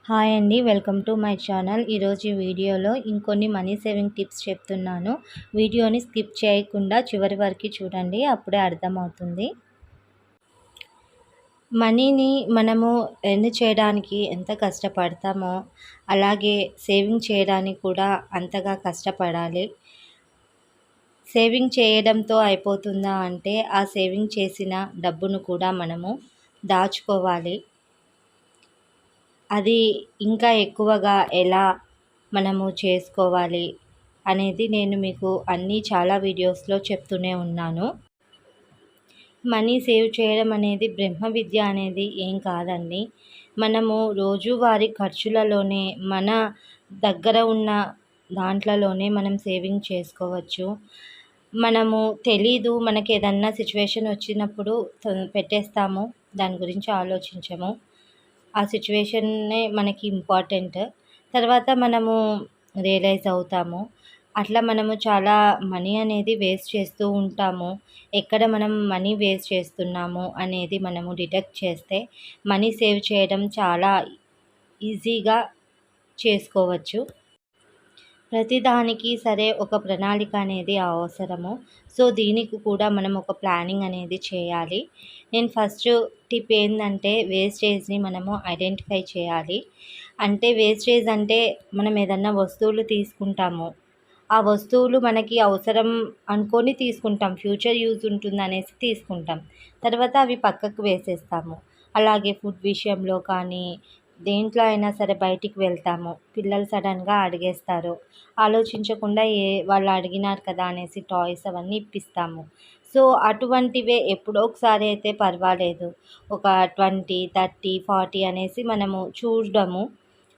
Hi అండి. Welcome to my channel. ఈరోజు ఈ వీడియోలో ఇంకొన్ని మనీ సేవింగ్ టిప్స్ చెప్తున్నాను. వీడియోని స్కిప్ చేయకుండా చివరి వరకు చూడండి. అప్పుడే అర్థమవుతుంది. మనీని మనము ఎర్న్ చేయడానికి ఎంత కష్టపడతామో, అలాగే సేవింగ్ చేయడానికి కూడా అంతగా కష్టపడాలి. సేవింగ్ చేయడంతో అయిపోతుందా అంటే, ఆ సేవింగ్ చేసిన డబ్బును కూడా మనము దాచుకోవాలి. అది ఇంకా ఎక్కువగా ఎలా మనము చేసుకోవాలి అనేది నేను మీకు చాలా వీడియోస్లో చెప్తూనే ఉన్నాను. మనీ సేవ్ చేయడం అనేది బ్రహ్మ విద్య అనేది ఏం కాదండి. మనము రోజువారీ ఖర్చులలోనే మన దగ్గర ఉన్న దాంట్లలోనే మనం సేవింగ్ చేసుకోవచ్చు. మనము తెలీదు, మనకి ఏదన్నా సిచ్యువేషన్ వచ్చినప్పుడు పెట్టేస్తాము, దాని గురించి ఆలోచించము. ఆ సిచ్యువేషన్నే మనకి ఇంపార్టెంట్. తర్వాత మనము రియలైజ్ అవుతాము. అట్లా మనము చాలా మనీ అనేది వేస్ట్ చేస్తూ ఉంటాము. ఎక్కడ మనం మనీ వేస్ట్ చేస్తున్నాము అనేది మనము డిటెక్ట్ చేస్తే మనీ సేవ్ చేయడం చాలా ఈజీగా చేసుకోవచ్చు. ప్రతిదానికి సరే ఒక ప్రణాళిక అనేది అవసరము. సో దీనికి కూడా మనం ఒక ప్లానింగ్ అనేది చేయాలి. నేను ఫస్ట్ టిప్ ఏంటంటే, వేస్టేజ్ని మనము ఐడెంటిఫై చేయాలి. అంటే వేస్టేజ్ అంటే మనం ఏదన్నా వస్తువులు తీసుకుంటాము, ఆ వస్తువులు మనకి అవసరం అనుకొని తీసుకుంటాం, ఫ్యూచర్ యూజ్ ఉంటుందనేసి తీసుకుంటాం. తర్వాత అవి పక్కకు వేసేస్తాము. అలాగే ఫుడ్ విషయంలో కానీ దేంట్లో అయినా సరే బయటికి వెళ్తాము, పిల్లలు సడన్గా అడిగేస్తారు, ఆలోచించకుండా వాళ్ళు అడిగినారు కదా అనేసి టాయ్స్ అవన్నీ ఇప్పిస్తాము. సో అటువంటివే ఎప్పుడో ఒకసారి అయితే పర్వాలేదు. ఒక 20, 30, 40 అనేసి మనము చూడడము.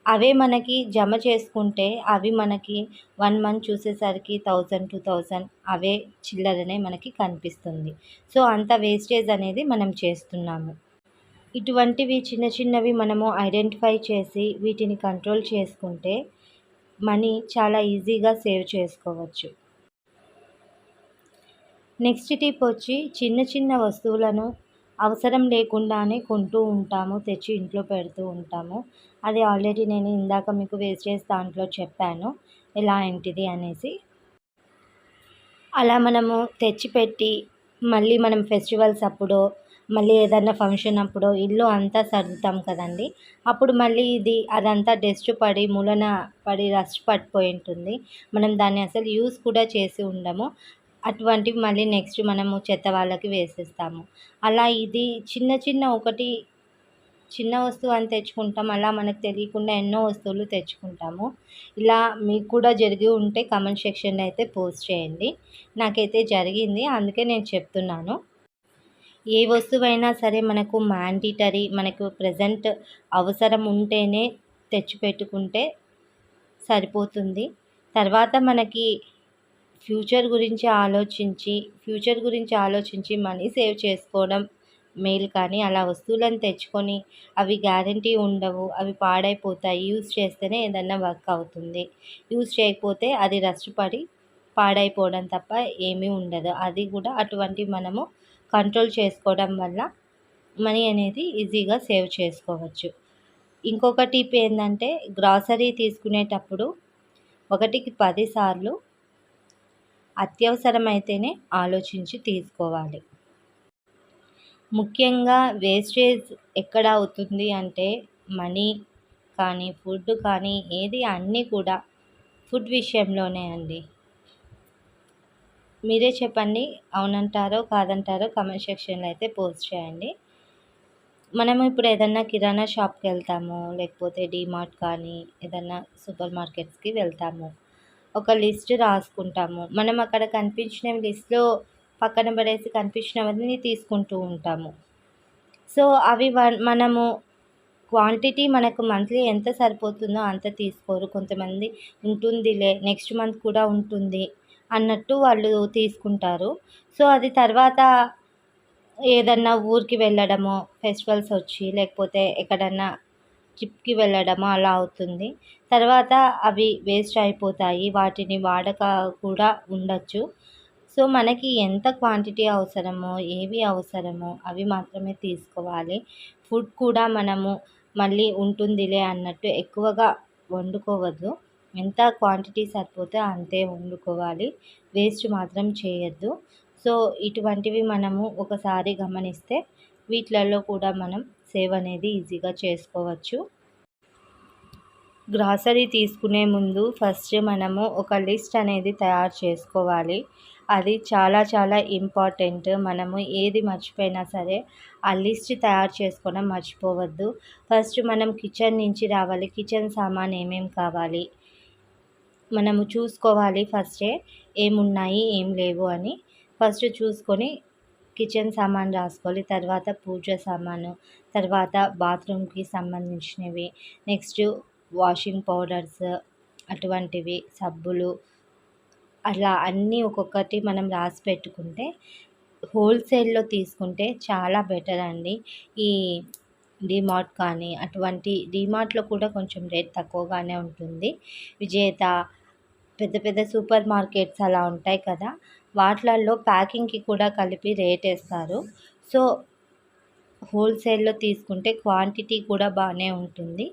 అవే మనకి జమ చేసుకుంటే అవి మనకి 1 మంత్ చూసేసరికి 1000, 2000 అవే చిల్లరనే మనకి కనిపిస్తుంది. సో అంత వేస్టేజ్ అనేది మనం చేస్తున్నాము. ఇటువంటివి చిన్న చిన్నవి మనము ఐడెంటిఫై చేసి వీటిని కంట్రోల్ చేసుకుంటే మనీ చాలా ఈజీగా సేవ్ చేసుకోవచ్చు. నెక్స్ట్ టిప్ వచ్చి, చిన్న చిన్న వస్తువులను అవసరం లేకుండానే కొంటూ ఉంటాము, తెచ్చి ఇంట్లో పెడుతూ ఉంటాము. అది ఆల్రెడీ నేను ఇందాక మీకు వేస్టేజ్ దాంట్లో చెప్పాను ఎలా ఏంటిది అనేసి. అలా మనము తెచ్చిపెట్టి మళ్ళీ మనం ఫెస్టివల్స్ అప్పుడో, మళ్ళీ ఏదన్నా ఫంక్షన్ అప్పుడో ఇల్లు అంతా సర్దుతాం కదండీ! అప్పుడు మళ్ళీ అదంతా డస్ట్ పడి మూలన పడి రస్ట్ పట్టిపోయి ఉంటుంది. మనం దాన్ని అసలు యూజ్ కూడా చేసి ఉండము. అటువంటివి మళ్ళీ నెక్స్ట్ మనము చెత్త వాళ్ళకి వేసేస్తాము. అలా ఇది చిన్న చిన్న ఒకటి చిన్న వస్తువు అని తెచ్చుకుంటాం. అలా మనకు తెలియకుండా ఎన్నో వస్తువులు తెచ్చుకుంటాము. ఇలా మీకు కూడా జరిగి ఉంటే కామెంట్ సెక్షన్‌లో అయితే పోస్ట్ చేయండి. నాకైతే జరిగింది, అందుకే నేను చెప్తున్నాను. ఏ వస్తువైనా సరే మనకు మ్యాండేటరీ, మనకు ప్రెజెంట్ అవసరం ఉంటేనే తెచ్చిపెట్టుకుంటే సరిపోతుంది. తర్వాత మనకి ఫ్యూచర్ గురించి ఆలోచించి మనీ సేవ్ చేసుకోవడం మేలు. కానీ అలా వస్తువులను తెచ్చుకొని అవి గ్యారంటీ ఉండవు, అవి పాడైపోతాయి. యూజ్ చేస్తేనే ఏదన్నా వర్క్ అవుతుంది, యూజ్ చేయకపోతే అది రస్ట్ పడి పాడైపోవడం తప్ప ఏమీ ఉండదు. అది కూడా అటువంటివి మనము కంట్రోల్ చేసుకోవడం వల్ల మనీ అనేది ఈజీగా సేవ్ చేసుకోవచ్చు. ఇంకొక టిప్ ఏంటంటే, గ్రాసరీ తీసుకునేటప్పుడు 1కి 10 సార్లు అత్యవసరమైతేనే ఆలోచించి తీసుకోవాలి. ముఖ్యంగా వేస్టేజ్ ఎక్కడ అవుతుంది అంటే, మనీ కానీ ఫుడ్ కానీ అన్నీ కూడా ఫుడ్ విషయంలోనే అండి. మీరే చెప్పండి, అవునంటారో కాదంటారో కామెంట్ సెక్షన్‌లో అయితే పోస్ట్ చేయండి. మనము ఇప్పుడు ఏదన్నా కిరాణా షాప్‌కి వెళ్తాము, లేకపోతే డీమార్ట్ కానీ ఏదన్నా సూపర్ మార్కెట్స్‌కి వెళ్తాము. ఒక లిస్ట్ రాసుకుంటాము. మనం అక్కడ కనిపించిన లిస్ట్‌లో పక్కన పడేసి కనిపించినవన్నీ తీసుకుంటూ ఉంటాము. సో అవి మనము క్వాంటిటీ మనకు మంత్లీ ఎంత సరిపోతుందో అంత తీసుకోరు. కొంతమంది ఉంటుందిలే, నెక్స్ట్ మంత్ కూడా ఉంటుంది అన్నట్టు వాళ్ళు తీసుకుంటారు. సో అది తర్వాత ఏదన్నా ఊరికి వెళ్ళడమో, ఫెస్టివల్స్ వచ్చి లేకపోతే ఎక్కడన్నా ట్రిప్‌కి వెళ్ళడమో అలా అవుతుంది. తర్వాత అవి వేస్ట్ అయిపోతాయి. వాటిని వాడక కూడా ఉండొచ్చు. సో మనకి ఎంత క్వాంటిటీ అవసరమో, ఏవి అవసరమో అవి మాత్రమే తీసుకోవాలి. ఫుడ్ కూడా మనము మళ్ళీ ఉంటుందిలే అన్నట్టు ఎక్కువగా వండుకోవద్దు. ఎంత క్వాంటిటీ సరిపోతే అంతే వండుకోవాలి. వేస్ట్ మాత్రం చేయొద్దు. సో ఇటువంటివి మనము ఒకసారి గమనిస్తే వీటిలలో కూడా మనం సేవ్ అనేది ఈజీగా చేసుకోవచ్చు. గ్రాసరీ తీసుకునే ముందు ఫస్ట్ మనము ఒక లిస్ట్ అనేది తయారు చేసుకోవాలి. అది చాలా చాలా ఇంపార్టెంట్. మనము ఏది మర్చిపోయినా సరే ఆ లిస్ట్ తయారు చేసుకోవడం మర్చిపోవద్దు. ఫస్ట్ మనం కిచెన్ నుంచి రావాలి. కిచెన్ సామాన్ ఏమేమి కావాలి మనము చూసుకోవాలి. ఫస్టే ఏమున్నాయి ఏం లేవు అని ఫస్ట్ చూసుకొని కిచెన్ సామాన్ రాసుకోవాలి. తర్వాత పూజ సామాను, తర్వాత బాత్రూమ్కి సంబంధించినవి, నెక్స్ట్ వాషింగ్ పౌడర్స్ అటువంటివి, సబ్బులు, అలా అన్నీ ఒక్కొక్కటి మనం రాసి పెట్టుకుంటే హోల్సేల్లో తీసుకుంటే చాలా బెటర్ అండి. ఈ డీమార్ట్ కానీ అటువంటి డీమార్ట్‌లో కూడా కొంచెం రేట్ తక్కువగానే ఉంటుంది. విజేత, పెద్ద పెద్ద సూపర్ మార్కెట్స్ అలా ఉంటాయి కదా! వాటిలల్లో ప్యాకింగ్‌కి కూడా కలిపి రేటేస్తారు. సో హోల్సేల్‌లో తీసుకుంటే క్వాంటిటీ కూడా బాగానే ఉంటుంది.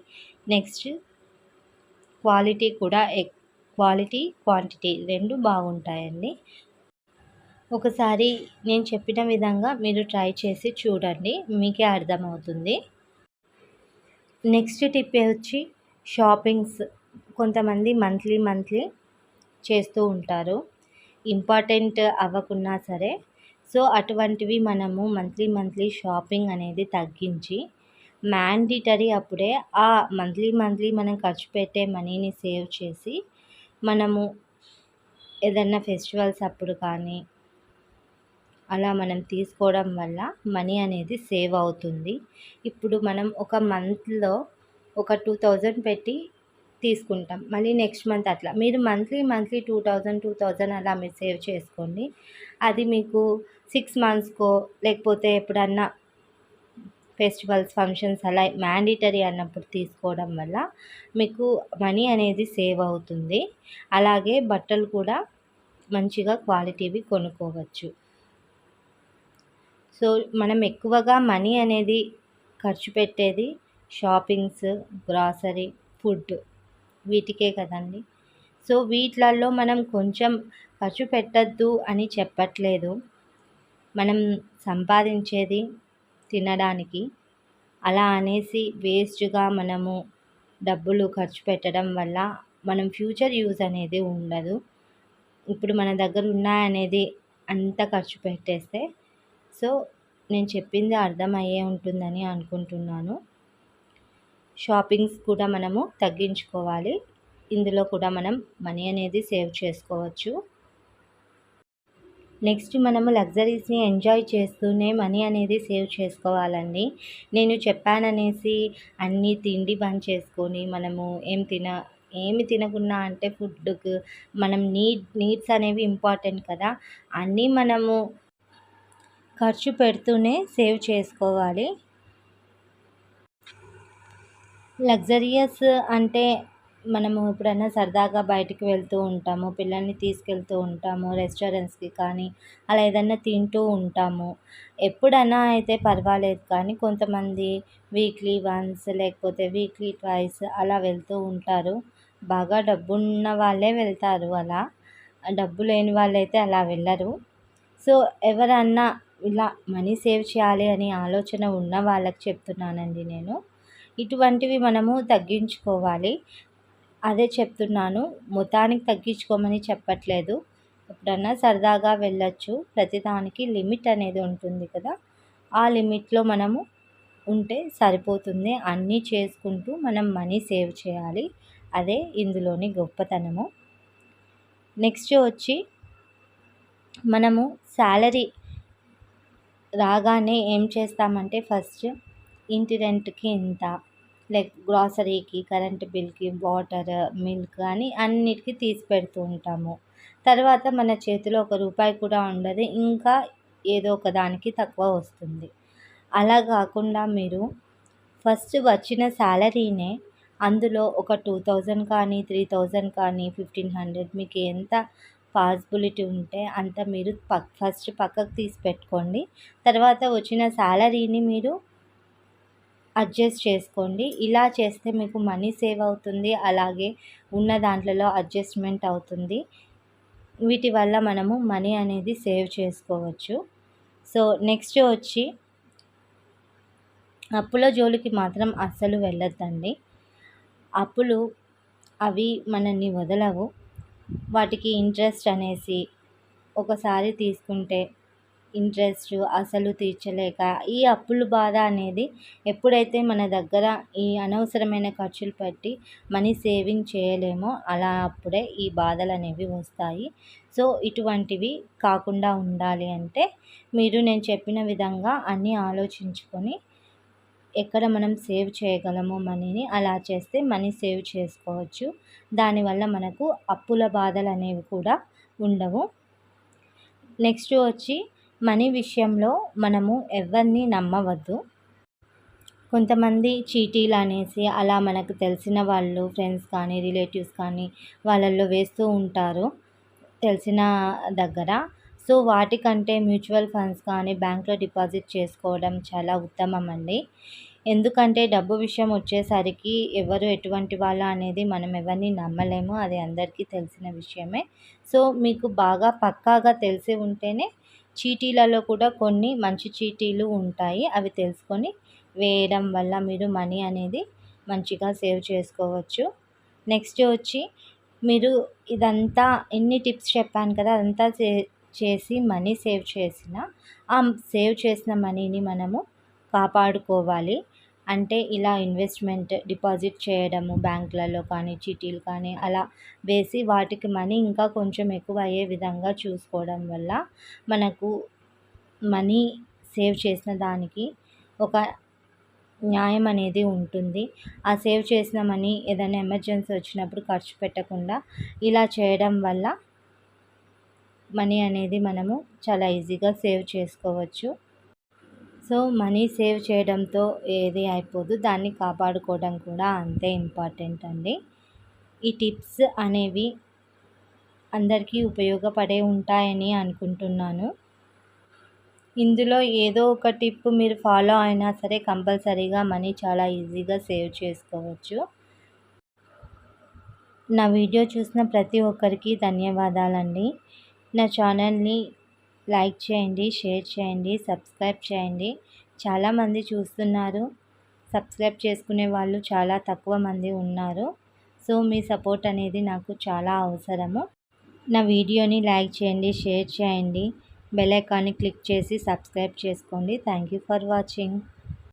నెక్స్ట్ క్వాలిటీ, క్వాంటిటీ 2 బాగుంటాయండి. ఒకసారి నేను చెప్పిన విధంగా మీరు ట్రై చేసి చూడండి. మీకే అర్థమవుతుంది. నెక్స్ట్ టిప్ వచ్చి షాపింగ్స్. కొంతమంది మంత్లీ చేస్తూ ఉంటారు. ఇంపార్టెంట్ అవ్వకున్నా సరే. సో అటువంటివి మనము మంత్లీ షాపింగ్ అనేది తగ్గించి మ్యాండేటరీ అప్పుడే ఆ మంత్లీ మనం ఖర్చు పెట్టే మనీని సేవ్ చేసి మనము ఏదన్నా ఫెస్టివల్స్ అప్పుడు కానీ అలా మనం తీసుకోవడం వల్ల మనీ అనేది సేవ్ అవుతుంది. ఇప్పుడు మనం ఒక మంత్లో ఒక 2000 పెట్టి తీసుకుంటాం. మళ్ళీ నెక్స్ట్ మంత్ అట్లా మీరు మంత్లీ 2000 అలా మీరు సేవ్ చేసుకోండి. అది మీకు 6 మంత్స్‌కో లేకపోతే ఎప్పుడన్నా ఫెస్టివల్స్, ఫంక్షన్స్ అలా మ్యాండేటరీ అన్నప్పుడు తీసుకోవడం వల్ల మీకు మనీ అనేది సేవ్ అవుతుంది. అలాగే బట్టలు కూడా మంచిగా క్వాలిటీవి కొనుక్కోవచ్చు. సో మనం ఎక్కువగా మనీ అనేది ఖర్చు పెట్టేది షాపింగ్స్, గ్రాసరీ, ఫుడ్ వీటికే కదండి. సో వీటిలల్లో మనం కొంచెం ఖర్చు పెట్టద్దు అని చెప్పట్లేదు. మనం సంపాదించేది తినడానికి. అలా అనేసి వేస్ట్‌గా మనము డబ్బులు ఖర్చు పెట్టడం వల్ల మనం ఫ్యూచర్ యూజ్ అనేది ఉండదు. ఇప్పుడు మన దగ్గర ఉన్నాయనేది అంతా ఖర్చు పెట్టేస్తే సో నేను చెప్పింది అర్థమయ్యే ఉంటుందని అనుకుంటున్నాను. షాపింగ్స్ కూడా మనము తగ్గించుకోవాలి. ఇందులో కూడా మనం మనీ అనేది సేవ్ చేసుకోవచ్చు. నెక్స్ట్ మనము లగ్జరీస్ని ఎంజాయ్ చేస్తూనే మనీ అనేది సేవ్ చేసుకోవాలండి. నేను చెప్పాననేసి అన్నీ తిండి బంద్ చేసుకొని మనము ఏమి తినకున్నా అంటే ఫుడ్‌కు మనం నీడ్స్ అనేవి ఇంపార్టెంట్ కదా! అన్నీ మనము ఖర్చు పెడుతూనే సేవ్ చేసుకోవాలి. లగ్జరియస్ అంటే మనము ఎప్పుడైనా సరదాగా బయటికి వెళ్తూ ఉంటాము. పిల్లల్ని తీసుకెళ్తూ ఉంటాము. రెస్టారెంట్స్‌కి కానీ అలా ఏదన్నా తింటూ ఉంటాము. ఎప్పుడన్నా అయితే పర్వాలేదు కానీ కొంతమంది వీక్లీ వన్స్ లేకపోతే వీక్లీ ట్వైస్ అలా వెళ్తూ ఉంటారు. బాగా డబ్బున్న వాళ్ళే వెళ్తారు అలా. డబ్బు లేని వాళ్ళైతే అలా వెళ్ళరు. సో ఎవరన్నా ఇలా మనీ సేవ్ చేయాలి అని ఆలోచన ఉన్న వాళ్ళకి చెప్తున్నానండి నేను. ఇటువంటివి మనము తగ్గించుకోవాలి. అదే చెప్తున్నాను. మొత్తానికి తగ్గించుకోమని చెప్పట్లేదు. ఎప్పుడన్నా సరదాగా వెళ్ళొచ్చు. ప్రతిదానికి లిమిట్ అనేది ఉంటుంది కదా! ఆ లిమిట్‌లో మనము ఉంటే సరిపోతుంది. అన్నీ చేసుకుంటూ మనం మనీ సేవ్ చేయాలి. అదే ఇందులోని గొప్పతనము. నెక్స్ట్ వచ్చి మనము శాలరీ రాగానే ఏం చేస్తామంటే ఫస్ట్ ఇంటి రెంట్‌కి ఇంత, లైక్ గ్రాసరీకి, కరెంట్ బిల్‌కి, వాటర్, మిల్క్ అని అన్నిటికి తీసి పెడుతూ ఉంటాము. తర్వాత మన చేతిలో ఒక రూపాయి కూడా ఉండదు. ఇంకా ఏదో ఒక దానికి తక్కువ వస్తుంది. అలా కాకుండా మీరు ఫస్ట్ వచ్చిన శాలరీనే అందులో ఒక 2000 కానీ, 3000 కానీ, 1500 మీకు ఎంత పాసిబిలిటీ ఉంటే అంత మీరు ఫస్ట్ పక్కకు తీసి పెట్టుకోండి. తర్వాత వచ్చిన శాలరీని మీరు అడ్జస్ట్ చేసుకోండి. ఇలా చేస్తే మీకు మనీ సేవ్ అవుతుంది. అలాగే ఉన్న దాంట్లలో అడ్జస్ట్‌మెంట్ అవుతుంది. వీటి వల్ల మనము మనీ అనేది సేవ్ చేసుకోవచ్చు. సో నెక్స్ట్ వచ్చి అప్పుల జోలికి మాత్రం అస్సలు వెళ్ళొద్దండి. అప్పులు అవి మనల్ని వదలవు. వాటికి ఇంట్రెస్ట్ అనేసి ఒకసారి తీసుకుంటే ఇంట్రెస్ట్ అసలు తీర్చలేక ఈ అప్పుల బాధ అనేది ఎప్పుడైతే మన దగ్గర ఈ అనవసరమైన ఖర్చులు పెట్టి మనీ సేవింగ్ చేయలేమో అలా అప్పుడే ఈ బాధలు అనేవి వస్తాయి. సో ఇటువంటివి కాకుండా ఉండాలి అంటే మీరు నేను చెప్పిన విధంగా అన్నీ ఆలోచించుకొని ఎక్కడ మనం సేవ్ చేయగలమో మనీని అలా చేస్తే మనీ సేవ్ చేసుకోవచ్చు. దానివల్ల మనకు అప్పుల బాధలు అనేవి కూడా ఉండవు. నెక్స్ట్ వచ్చి మనీ విషయంలో మనము ఎవరిని నమ్మవద్దు. కొంతమంది చీటీలు అనేసి అలా మనకు తెలిసిన వాళ్ళు ఫ్రెండ్స్ కానీ రిలేటివ్స్ కానీ వాళ్ళల్లో వేస్తూ ఉంటారు తెలిసిన దగ్గర. సో వాటికంటే మ్యూచువల్ ఫండ్స్ కానీ బ్యాంక్లో డిపాజిట్ చేసుకోవడం చాలా ఉత్తమం అండి. ఎందుకంటే డబ్బు విషయం వచ్చేసరికి ఎవరు ఎటువంటి వాళ్ళ అనేది మనం ఎవరిని నమ్మలేము. అది అందరికీ తెలిసిన విషయమే. సో మీకు బాగా పక్కాగా తెలిసి ఉంటేనే చీటీలలో కూడా కొన్ని మంచి చీటీలు ఉంటాయి. అవి తెలుసుకొని వేయడం వల్ల మీరు మనీ అనేది మంచిగా సేవ్ చేసుకోవచ్చు. నెక్స్ట్ వచ్చి మీరు ఇదంతా ఎన్ని టిప్స్ చెప్పాను కదా అదంతా చేసి మనీ సేవ్ చేసిన ఆ సేవ్ చేసిన మనీని మనము కాపాడుకోవాలి. అంటే ఇలా ఇన్వెస్ట్మెంట్ డిపాజిట్ చేయడము బ్యాంకులలో కానీ చీటీలు కానీ అలా వేసి వాటికి మనీ ఇంకా కొంచెం ఎక్కువ అయ్యే విధంగా చూసుకోవడం వల్ల మనకు మనీ సేవ్ చేసిన దానికి ఒక న్యాయం అనేది ఉంటుంది. ఆ సేవ్ చేసిన మనీ ఏదైనా ఎమర్జెన్సీ వచ్చినప్పుడు ఖర్చు పెట్టకుండా ఇలా చేయడం వల్ల మనీ అనేది మనము చాలా ఈజీగా సేవ్ చేసుకోవచ్చు. సో మనీ సేవ్ చేయడంతో ఏది అయిపోదు, దాన్ని కాపాడుకోవడం కూడా అంతే ఇంపార్టెంట్ అండి. ఈ టిప్స్ అనేవి అందరికీ ఉపయోగపడే ఉంటాయని అనుకుంటున్నాను. ఇందులో ఏదో ఒక టిప్ మీరు ఫాలో అయినా సరే కంపల్సరీగా మనీ చాలా ఈజీగా సేవ్ చేసుకోవచ్చు. నా వీడియో చూసిన ప్రతి ఒక్కరికి ధన్యవాదాలండి. నా ఛానల్ని లైక్ చేయండి, షేర్ చేయండి, సబ్స్క్రైబ్ చేయండి. చాలామంది చూస్తున్నారు, సబ్స్క్రైబ్ చేసుకునే వాళ్ళు చాలా తక్కువ మంది ఉన్నారు. సో మీ సపోర్ట్ అనేది నాకు చాలా అవసరము. నా వీడియోని లైక్ చేయండి, షేర్ చేయండి, బెల్ ఐకాన్ని క్లిక్ చేసి సబ్స్క్రైబ్ చేసుకోండి. Thank you for watching.